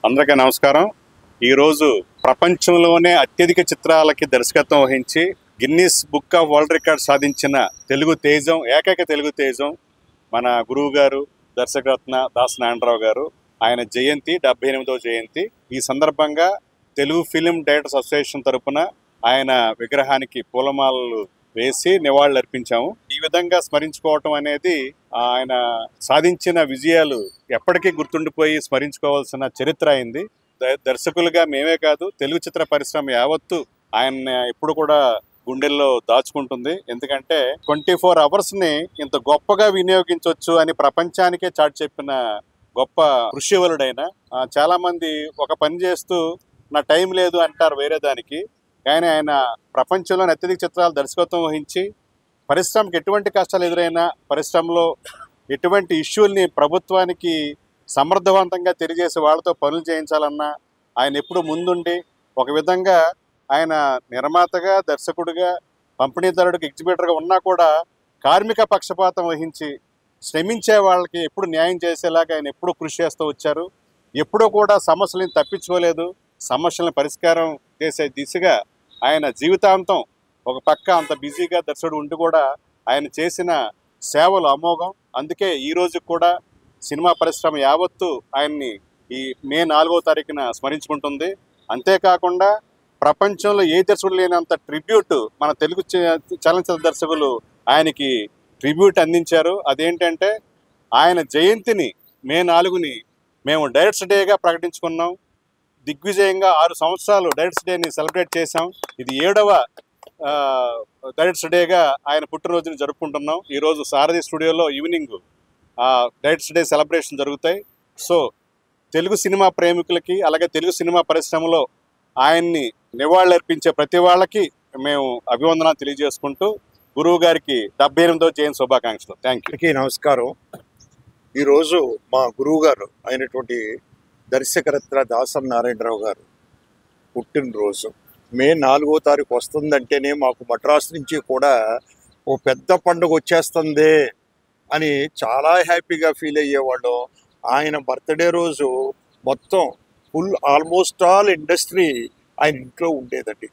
అందరికీ నమస్కారం. ఈరోజు ప్రపంచంలోనే అత్యధిక చిత్రాలకి దర్శకత్వం వహించి Guinness book of world record సాధించిన తెలుగు తేజం, ఏకైక తెలుగు తేజం మన గురువు గారు దర్శకరత్న దాస నారాయణరావు గారు. ఆయన జయంతి 78వ జయంతి. ఈ సందర్భంగా తెలుగు ఫిలిం డైరెక్టర్స్ అసోసియేషన్ తరపున ఆయన విగ్రహానికి పూలమాలలు వేసి నివాళులు అర్పించాము. ఈ విధంగా స్మరించుకోవటం అనేది ఆయన సాధించిన విజయాలు ఎప్పటికీ గుర్తుండిపోయి స్మరించుకోవాల్సిన చరిత్ర అయింది. దర్శకులుగా మేమే కాదు, తెలుగు చిత్ర పరిశ్రమ యావత్తు ఆయన ఎప్పుడు కూడా గుండెల్లో దాచుకుంటుంది. ఎందుకంటే 24 అవర్స్ని ఇంత గొప్పగా వినియోగించవచ్చు అని ప్రపంచానికే చాటి చెప్పిన గొప్ప కృషివలుడైన. చాలా మంది ఒక పని చేస్తూ నా టైం లేదు అంటారు వేరే దానికి, కానీ ఆయన ప్రపంచంలోని అత్యధిక చిత్రాలు దర్శకత్వం వహించి పరిశ్రమకి ఎటువంటి కష్టాలు ఎదురైనా, పరిశ్రమలో ఎటువంటి ఇష్యూల్ని ప్రభుత్వానికి సమర్థవంతంగా తెలియజేసి వాళ్ళతో పనులు చేయించాలన్నా ఆయన ఎప్పుడు ముందుండి, ఒక విధంగా ఆయన నిర్మాతగా, దర్శకుడిగా, పంపిణీదారుడికి, ఎగ్జిబిటర్గా ఉన్నా కూడా కార్మిక పక్షపాతం వహించి శ్రమించే వాళ్ళకి ఎప్పుడు న్యాయం చేసేలాగా ఆయన ఎప్పుడు కృషి చేస్తూ వచ్చారు. ఎప్పుడూ కూడా సమస్యలను తప్పించుకోలేదు. సమస్యలను పరిష్కారం చేసే దిశగా ఆయన జీవితాంతం ఒక పక్క అంత బిజీగా దర్శకుడు ఉండి కూడా ఆయన చేసిన సేవలు అమోఘం. అందుకే ఈ రోజు కూడా సినిమా పరిశ్రమ యావత్తు ఆయన్ని ఈ మే 4వ తారీఖున స్మరించుకుంటుంది. అంతేకాకుండా ప్రపంచంలో ఏ దర్శకుడు లేనంత ట్రిబ్యూట్ మన తెలుగు చలనచిత్ర దర్శకులు ఆయనకి ట్రిబ్యూట్ అందించారు. అదేంటంటే ఆయన జయంతిని మే 4ని మేము డైరెక్టర్స్ డేగా ప్రకటించుకున్నాం. దిగ్విజయంగా 6 సంవత్సరాలు డైరెక్టర్స్ డేని సెలబ్రేట్ చేశాం. ఇది 7వ డైరెక్టర్స్ డేగా ఆయన పుట్టినరోజుని జరుపుకుంటున్నాం. ఈరోజు సారథి స్టూడియోలో ఈవినింగ్ డైరెక్టర్స్ డే సెలబ్రేషన్ జరుగుతాయి. సో తెలుగు సినిమా ప్రేమికులకి, అలాగే తెలుగు సినిమా పరిశ్రమలో ఆయన్ని నివాళులు అర్పించే ప్రతి వాళ్ళకి మేము అభివందనాలు తెలియజేసుకుంటూ గురువు గారికి 78వ జయంతి శుభాకాంక్షలు. Thank you. నమస్కారం. ఈరోజు మా గురువు గారు అయినటువంటి దర్శకరత్న దాస నారాయణరావు గారు పుట్టినరోజు. మే 4వ తారీఖు వస్తుందంటేనే మాకు మద్రాసు నుంచి కూడా ఓ పెద్ద పండుగ వచ్చేస్తుంది అని చాలా హ్యాపీగా ఫీల్ అయ్యేవాళ్ళం. ఆయన బర్త్డే రోజు మొత్తం ఆల్మోస్ట్ ఆల్ ఇండస్ట్రీ ఆయన ఇంట్లో ఉండేదండి.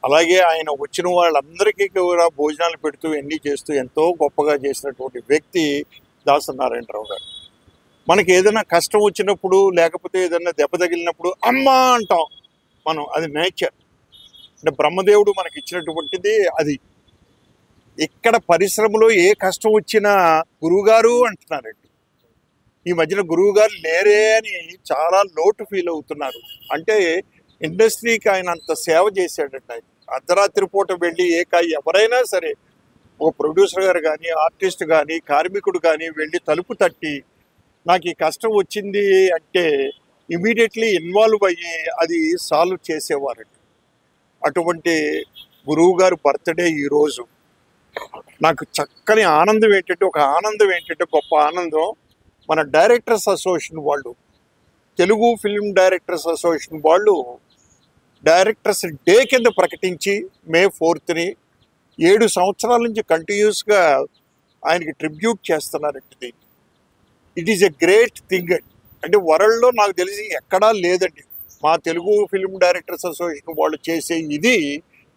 అలాగే ఆయన వచ్చిన వాళ్ళందరికీ కూడా భోజనాలు పెడుతూ ఎన్ని చేస్తూ ఎంతో గొప్పగా చేసినటువంటి వ్యక్తి దాస నారాయణరావు గారు. మనకి ఏదైనా కష్టం వచ్చినప్పుడు, లేకపోతే ఏదైనా దెబ్బ తగిలినప్పుడు అమ్మా అంటాం మనం. అది నేచర్, అంటే బ్రహ్మదేవుడు మనకి ఇచ్చినటువంటిది అది. ఇక్కడ పరిశ్రమలో ఏ కష్టం వచ్చినా గురువుగారు అంటున్నారండి. ఈ మధ్యన గురువుగారు లేరే అని చాలా లోటు ఫీల్ అవుతున్నారు. అంటే ఇండస్ట్రీకి ఆయన అంత సేవ చేశాడండి. ఆయన అర్ధరాత్రి పూట వెళ్ళి ఎవరైనా సరే, ఒక ప్రొడ్యూసర్ గారు కానీ, ఆర్టిస్ట్ కానీ, కార్మికుడు కానీ వెళ్ళి తలుపు తట్టి నాకు ఈ కష్టం వచ్చింది అంటే ఇమీడియట్లీ ఇన్వాల్వ్ అయ్యి అది సాల్వ్ చేసేవారండి. అటువంటి గురువు గారు బర్త్డే ఈరోజు. నాకు చక్కని ఆనందం ఏంటంటే గొప్ప ఆనందం, మన డైరెక్టర్స్ అసోసియేషన్ వాళ్ళు, తెలుగు ఫిల్మ్ డైరెక్టర్స్ అసోసియేషన్ వాళ్ళు డైరెక్టర్స్ డే కింద ప్రకటించి మే 4ని 7 సంవత్సరాల నుంచి కంటిన్యూస్గా ఆయనకి ట్రిబ్యూట్ చేస్తున్నారండి. It is a great thing. అంటే వరల్డ్లో నాకు తెలిసి ఎక్కడా లేదండి. మా తెలుగు ఫిల్మ్ డైరెక్టర్స్ అసోసియేషన్ వాళ్ళు చేసే ఇది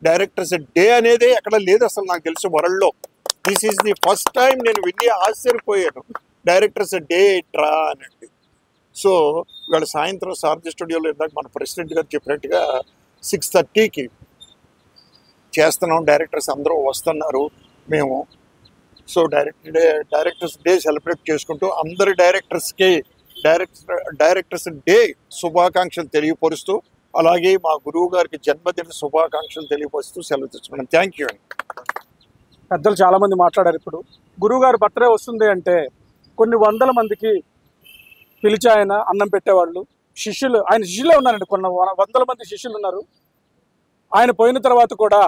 డైరెక్టర్స్ డే అనేదే ఎక్కడ లేదు అసలు నాకు తెలిసి వరల్డ్లో. This is the first time నేను విని ఆశ్చర్యపోయాను, డైరెక్టర్స్ డే ట్రా అనండి. సో ఇవాళ సాయంత్రం సారథి స్టూడియోలో ఇందాక మన ప్రెసిడెంట్ గారు చెప్పినట్టుగా 6:30కి చేస్తున్నాం. డైరెక్టర్స్ అందరూ వస్తున్నారు మేము. సో డైరెక్టర్స్ డే సెలబ్రేట్ చేసుకుంటూ అందరి డైరెక్టర్స్ డే శుభాకాంక్షలు తెలియపరుస్తూ, అలాగే మా గురువు గారికి జన్మదిన శుభాకాంక్షలు తెలియపరుస్తూ సెలవు తెచ్చుకున్నాను. థ్యాంక్ యూ అండి. పెద్దలు చాలామంది మాట్లాడారు. ఇప్పుడు గురువుగారు బర్త్డే వస్తుంది అంటే కొన్ని వందల మందికి పిలిచి ఆయన అన్నం పెట్టేవాళ్ళు. ఆయన శిష్యులే ఉన్నారండి, కొన్ని వందల మంది శిష్యులు ఉన్నారు. ఆయన పోయిన తర్వాత కూడా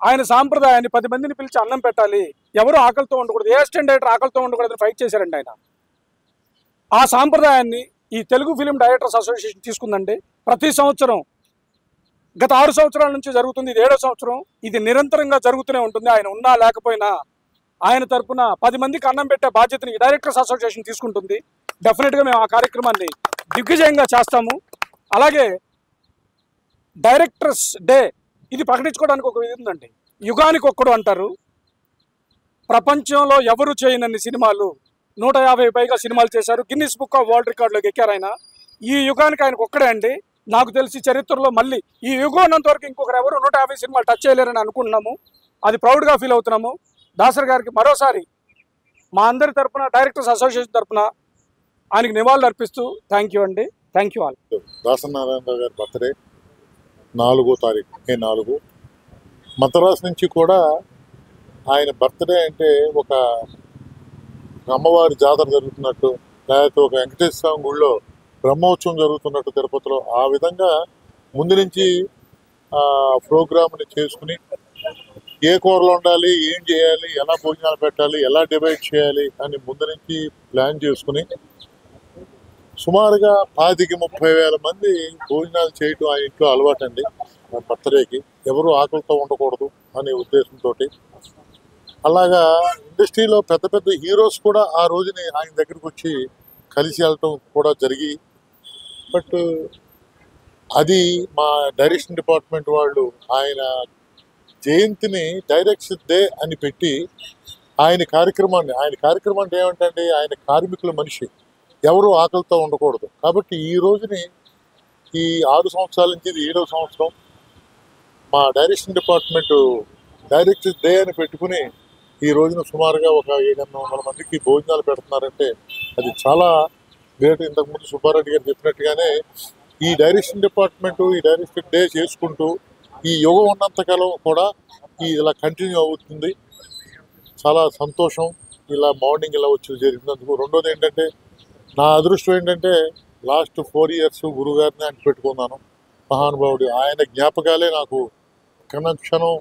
ఆయన సాంప్రదాయాన్ని 10 మందిని పిలిచి అన్నం పెట్టాలి, ఎవరు ఆకలితో ఉండకూడదు, ఏ అసిస్టెంట్ డైరెక్టర్ ఆకలితో ఉండకూడదని ఫైట్ చేశారండి ఆయన. ఆ సాంప్రదాయాన్ని ఈ తెలుగు ఫిలిం డైరెక్టర్స్ అసోసియేషన్ తీసుకుందండి. ప్రతి సంవత్సరం గత 6 సంవత్సరాల నుంచి జరుగుతుంది. ఇది 7వ సంవత్సరం. ఇది నిరంతరంగా జరుగుతూనే ఉంటుంది. ఆయన ఉన్నా లేకపోయినా ఆయన తరపున 10 మందికి అన్నం పెట్టే బాధ్యతని డైరెక్టర్స్ అసోసియేషన్ తీసుకుంటుంది. డెఫినెట్గా మేము ఆ కార్యక్రమాన్ని దిగ్విజయంగా చేస్తాము. అలాగే డైరెక్టర్స్ డే ఇది ప్రకటించుకోవడానికి ఒక ఇది ఉందండి. యుగానికి ఒక్కడు అంటారు. ప్రపంచంలో ఎవరు చేయనన్ని సినిమాలు 150 పైగా సినిమాలు చేశారు. గిన్నిస్ బుక్ ఆఫ్ వరల్డ్ రికార్డులోకి ఎక్కారు ఆయన. ఈ యుగానికి ఆయనకు ఒక్కడే అండి. నాకు తెలిసి చరిత్రలో మళ్ళీ ఈ యుగం ఉన్నంత వరకు ఇంకొకరు ఎవరు 150 సినిమాలు టచ్ చేయలేరని అనుకుంటున్నాము. అది ప్రౌడ్గా ఫీల్ అవుతున్నాము. దాసరి గారికి మరోసారి మా అందరి తరపున, డైరెక్టర్స్ అసోసియేషన్ తరపున ఆయనకి నివాళులు అర్పిస్తూ థ్యాంక్ యూ అండి. Thank you all. Dasari Narayana Rao birthday 4వ తారీఖు మే 4. మద్రాసు నుంచి కూడా ఆయన బర్త్డే అంటే ఒక అమ్మవారి జాతర జరుగుతున్నట్టు, లేకపోతే ఒక వెంకటేశ్వర స్వామి గుళ్ళో బ్రహ్మోత్సవం జరుగుతున్నట్టు తిరుపతిలో, ఆ విధంగా ముందు నుంచి ప్రోగ్రామ్ని చేసుకుని ఏ కూరలు ఉండాలి, ఏం చేయాలి, ఎలా భోజనాలు పెట్టాలి, ఎలా డివైడ్ చేయాలి అని ముందు నుంచి ప్లాన్ చేసుకుని సుమారుగా 25-30 వేల మంది భోజనాలు చేయటం ఆయన ఇంట్లో అలవాటండి. బర్త్డేకి ఎవరు ఆకలితో ఉండకూడదు అనే ఉద్దేశంతో అలాగా ఇండస్ట్రీలో పెద్ద పెద్ద హీరోస్ కూడా ఆ రోజుని ఆయన దగ్గరికి వచ్చి కలిసి వెళ్ళటం కూడా జరిగి, బట్ అది మా డైరెక్షన్ డిపార్ట్మెంట్ వాళ్ళు ఆయన జయంతిని డైరెక్షన్ డే అని పెట్టి ఆయన కార్యక్రమం అంటే ఏమంటే ఆయన కార్మికుల మనిషి, ఎవరు ఆకలితో ఉండకూడదు. కాబట్టి ఈ రోజుని ఈ 6 సంవత్సరాల నుంచి ఇది 7వ సంవత్సరం మా డైరెక్షన్ డిపార్ట్మెంట్ డైరెక్టర్ డే అని పెట్టుకుని ఈ రోజున సుమారుగా ఒక 700 మందికి భోజనాలు పెడుతున్నారంటే అది చాలా గ్రేట్. ఇంతకుముందు సుబ్బారెడ్డి గారు చెప్పినట్టుగానే ఈ డైరెక్షన్ డిపార్ట్మెంట్ ఈ డైరెక్టర్ డే చేసుకుంటూ ఈ యుగం ఉన్నంతకాలం కూడా ఇలా కంటిన్యూ అవుతుంది. చాలా సంతోషం ఇలా మార్నింగ్ ఇలా వచ్చి జరిగినందుకు. రెండోది ఏంటంటే నా అదృష్టం ఏంటంటే లాస్ట్ 4 ఇయర్స్ గురుగారిని ఆయన పెట్టుకున్నాను. మహానుభావుడు, ఆయన జ్ఞాపకాలే నాకు క్షణం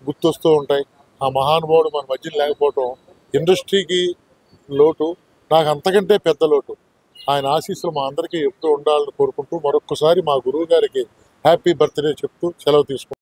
గుర్తొస్తూ ఉంటాయి. ఆ మహానుభావుడు మన మధ్య లేకపోవటం ఇండస్ట్రీకి లోటు, నాకు అంతకంటే పెద్ద లోటు. ఆయన ఆశీస్సులు మా అందరికీ ఎప్పుడూ ఉండాలని కోరుకుంటూ మరొక్కసారి మా గురువు గారికి హ్యాపీ బర్త్డే చెప్తూ సెలవు తీసుకుంటాం.